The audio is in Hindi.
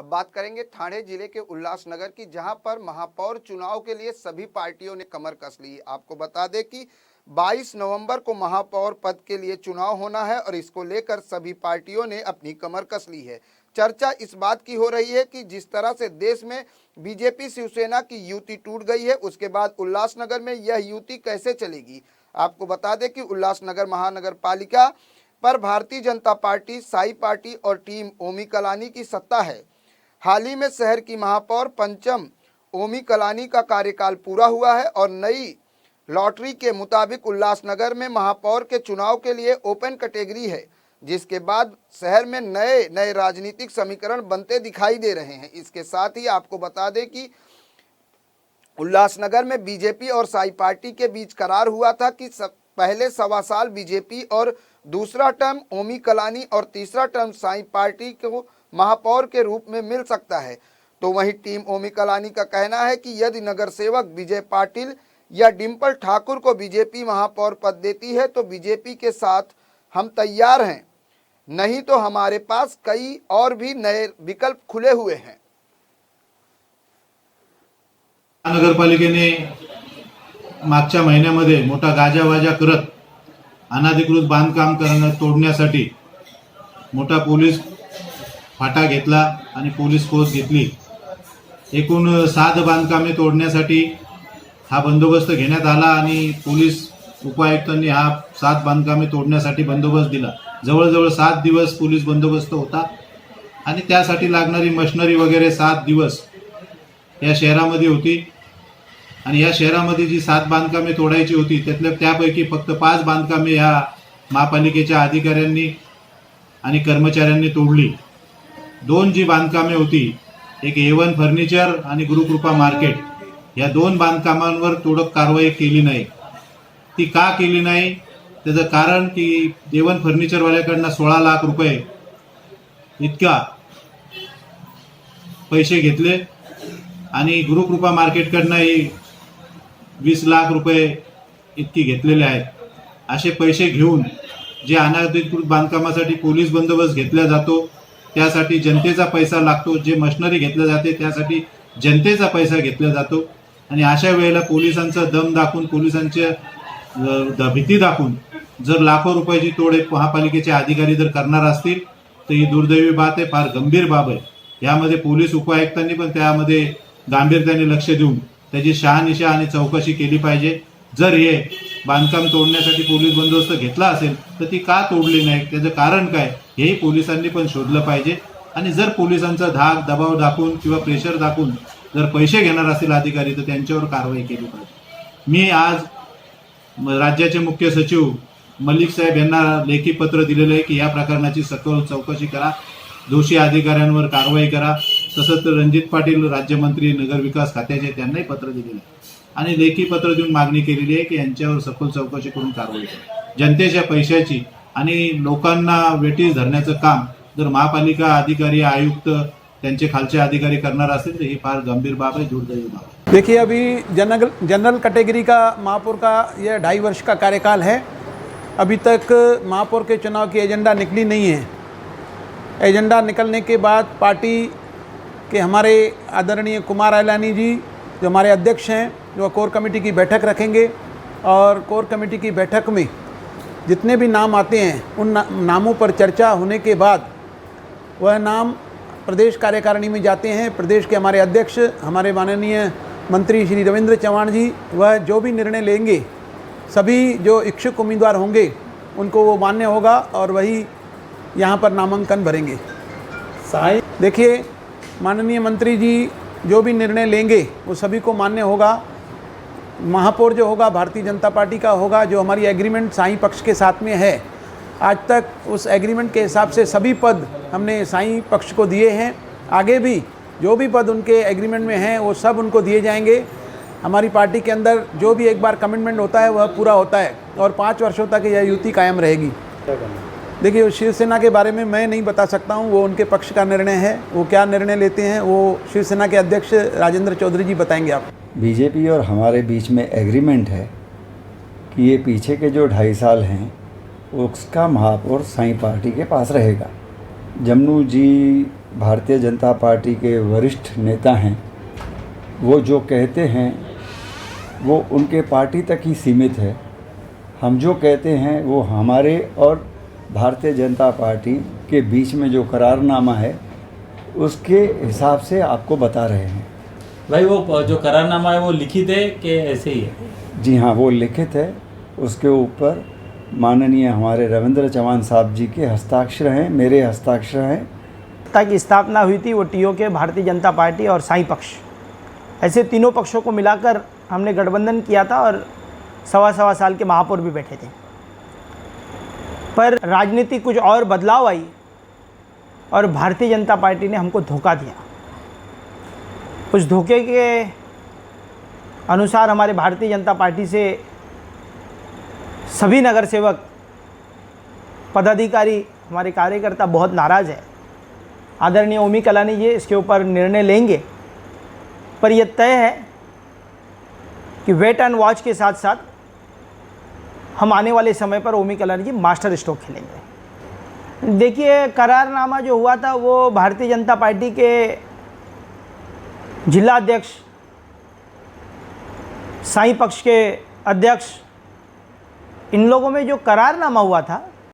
अब बात करेंगे ठाणे जिले के उल्लासनगर की, जहां पर महापौर चुनाव के लिए सभी पार्टियों ने कमर कस ली। आपको बता दें कि 22 नवंबर को महापौर पद के लिए चुनाव होना है और इसको लेकर सभी पार्टियों ने अपनी कमर कस ली है। चर्चा इस बात की हो रही है कि जिस तरह से देश में बीजेपी शिवसेना की युति टूट गई है, उसके बाद उल्लासनगर में यह युति कैसे चलेगी। आपको बता दें कि उल्लासनगर महानगर पालिका पर भारतीय जनता पार्टी, साई पार्टी और टीम ओमी कलानी की सत्ता है। हाल ही में शहर की महापौर पंचम ओमी कलानी का कार्यकाल पूरा हुआ है और नई लॉटरी के मुताबिक उल्लासनगर में महापौर के चुनाव के लिए ओपन कैटेगरी है, जिसके बाद शहर में नए नए राजनीतिक समीकरण बनते दिखाई दे रहे हैं। इसके साथ ही आपको बता दें कि उल्लासनगर में बीजेपी और साई पार्टी के बीच करार हुआ था कि पहले 1.25 साल बीजेपी और दूसरा टर्म ओमी कलानी और तीसरा टर्म साई पार्टी को महापौर के रूप में मिल सकता है। तो वहीं टीम ओमी कलानी का कहना है कि यदि नगर सेवक विजय पाटिल या डिम्पल ठाकुर को बीजेपी महापौर पद देती है तो बीजेपी के साथ हम तैयार हैं, नहीं तो हमारे पास कई और भी नए विकल्प खुले हुए हैं। नगरपालिकेने मागच्या महिन्यामध्ये मोठा गाजावाजा करत अनाधिकृत बांधकाम तोडण्यासाठी मोठा पोलीस फाटा घेतला आणि पोलीस फोर्स घेतली। एकूण 7 बांधकामे तोडण्यासाठी हा बंदोबस्त घेण्यात आला आणि पोलीस उपायुक्तांनी हा 7 बांधकामे तोडण्यासाठी बंदोबस्त दिला। जवळजवळ 7 दिवस पोलीस बंदोबस्त होता आणि त्यासाठी लागणारी मशिनरी वगैरे 7 दिवस या शहरामध्ये होती आणि या शहरामध्ये जी 7 बांधकामे तोडायची होती त्यापैकी फक्त 5 बांधकामे या महापालिकेच्या अधिकाऱ्यांनी आणि कर्मचाऱ्यांनी तोडली। 2 जी बांधकामे होती, एक A1 फर्निचर आणि गुरुकृपा मार्केट, या 2 बांधकामांवर तोडक कारवाई केली नाही। ती का केली नाही त्याचं कारण की A1 फर्निचर वाल्याकडनं 16 लाख रुपये इतका पैसे घेतले आणि गुरुकृपा मार्केटकडनंही 20 लाख रुपये इतकी घेतलेले आहेत। असे पैसे घेऊन जे अनाधिकृत बांधकामासाठी पोलीस बंदोबस्त घेतला जातो त्यासाठी जनतेचा पैसा लागतो, जे मशिनरी घेतले जाते त्यासाठी जनतेचा पैसा घेतला जातो आणि अशा वेळेला पोलिसांचा दम दाखवून, पोलिसांच्या भीती दाखवून जर लाखो रुपयाची तोड महापालिकेचे अधिकारी जर करणार असतील तर ही दुर्दैवी बात आहे, फार गंभीर बाब आहे। यामध्ये पोलीस उपायुक्तांनी पण त्यामध्ये गांभीर्याने लक्ष देऊन त्याची शहानिशा आणि चौकशी केली पाहिजे। जर हे बांधकाम तोडण्यासाठी पोलीस बंदोबस्त घेतला असेल तर ती का तोडली नाही, त्याचं कारण काय हेही पोलिसांनी पण शोधलं पाहिजे आणि जर पोलिसांचा धाक दबाव दाखवून किंवा प्रेशर दाखवून जर पैसे घेणार असतील अधिकारी तर त्यांच्यावर कारवाई केली पाहिजे। मी आज राज्याचे मुख्य सचिव मलिक साहेब यांना लेखी पत्र दिलेलं आहे की या प्रकरणाची सखोल चौकशी करा, दोषी अधिकाऱ्यांवर कारवाई करा। तसंच रणजित पाटील राज्यमंत्री नगरविकास खात्याचे त्यांनाही पत्र दिलेलं आहे आणि लेखी पत्र देऊन मागणी केलेली आहे की यांच्यावर सखोल चौकशी करून कारवाई करा। जनतेच्या पैशाची आणि लोकांना वेठीस धरण्याचं काम जर महापालिका अधिकारी, आयुक्त, त्यांचे खालचे अधिकारी करणार असतील तर ही फार गंभीर बाब है, दुर्दैवी बाब है। देखिए, अभी जनरल कैटेगरी का महापौर का यह 2.5 वर्ष का कार्यकाल है। अभी तक महापौर के चुनाव की एजेंडा निकली नहीं है। एजेंडा निकलने के बाद पार्टी के हमारे आदरणीय कुमार आयलानी जी जो हमारे अध्यक्ष हैं, जो कोर कमेटी की बैठक रखेंगे और कोर कमेटी की बैठक में जितने भी नाम आते हैं उन नामों पर चर्चा होने के बाद वह नाम प्रदेश कार्यकारिणी में जाते हैं। प्रदेश के हमारे अध्यक्ष, हमारे माननीय मंत्री श्री रविंद्र चौहान जी, वह जो भी निर्णय लेंगे, सभी जो इच्छुक उम्मीदवार होंगे उनको वो मान्य होगा और वही यहाँ पर नामांकन भरेंगे। देखिए, माननीय मंत्री जी जो भी निर्णय लेंगे वो सभी को मान्य होगा। महापौर जो होगा भारतीय जनता पार्टी का होगा। जो हमारी एग्रीमेंट साईं पक्ष के साथ में है, आज तक उस एग्रीमेंट के हिसाब से सभी पद हमने साईं पक्ष को दिए हैं। आगे भी जो भी पद उनके एग्रीमेंट में हैं वो सब उनको दिए जाएंगे। हमारी पार्टी के अंदर जो भी एक बार कमिटमेंट होता है वह पूरा होता है और 5 वर्षों तक यह युति कायम रहेगी। देखिए, शिवसेना के बारे में मैं नहीं बता सकता हूँ, वो उनके पक्ष का निर्णय है। वो क्या निर्णय लेते हैं वो शिवसेना के अध्यक्ष राजेंद्र चौधरी जी बताएंगे आप। बीजेपी और हमारे बीच में एग्रीमेंट है कि ये पीछे के जो 2.5 साल हैं उसका महापौर साईं पार्टी के पास रहेगा। जमनू जी भारतीय जनता पार्टी के वरिष्ठ नेता हैं, वो जो कहते हैं वो उनके पार्टी तक ही सीमित है। हम जो कहते हैं वो हमारे और भारतीय जनता पार्टी के बीच में जो करारनामा है उसके हिसाब से आपको बता रहे हैं। भाई वो जो करारनामा है वो लिखित है कि ऐसे ही है? जी हाँ, वो लिखित है। उसके ऊपर माननीय हमारे रविंद्र चौहान साहब जी के हस्ताक्षर हैं, मेरे हस्ताक्षर हैं। की स्थापना हुई थी वो टीओ के, भारतीय जनता पार्टी और साई पक्ष, ऐसे तीनों पक्षों को मिलाकर हमने गठबंधन किया था और सवा साल के महापौर भी बैठे थे। पर राजनीति कुछ और बदलाव आई और भारतीय जनता पार्टी ने हमको धोखा दिया। उस धोखे के अनुसार हमारे भारतीय जनता पार्टी से सभी नगर सेवक, पदाधिकारी, हमारे कार्यकर्ता बहुत नाराज़ है। आदरणीय ओमी कलानी जी इसके ऊपर निर्णय लेंगे, पर यह तय है कि वेट एंड वॉच के साथ साथ हम आने वाले समय पर ओमी कलानी जी मास्टर स्ट्रोक खेलेंगे। देखिए, करारनामा जो हुआ था वो भारतीय जनता पार्टी के जिला अध्यक्ष, साई पक्ष के अध्यक्ष, इन लोगों में जो करारनामा हुआ था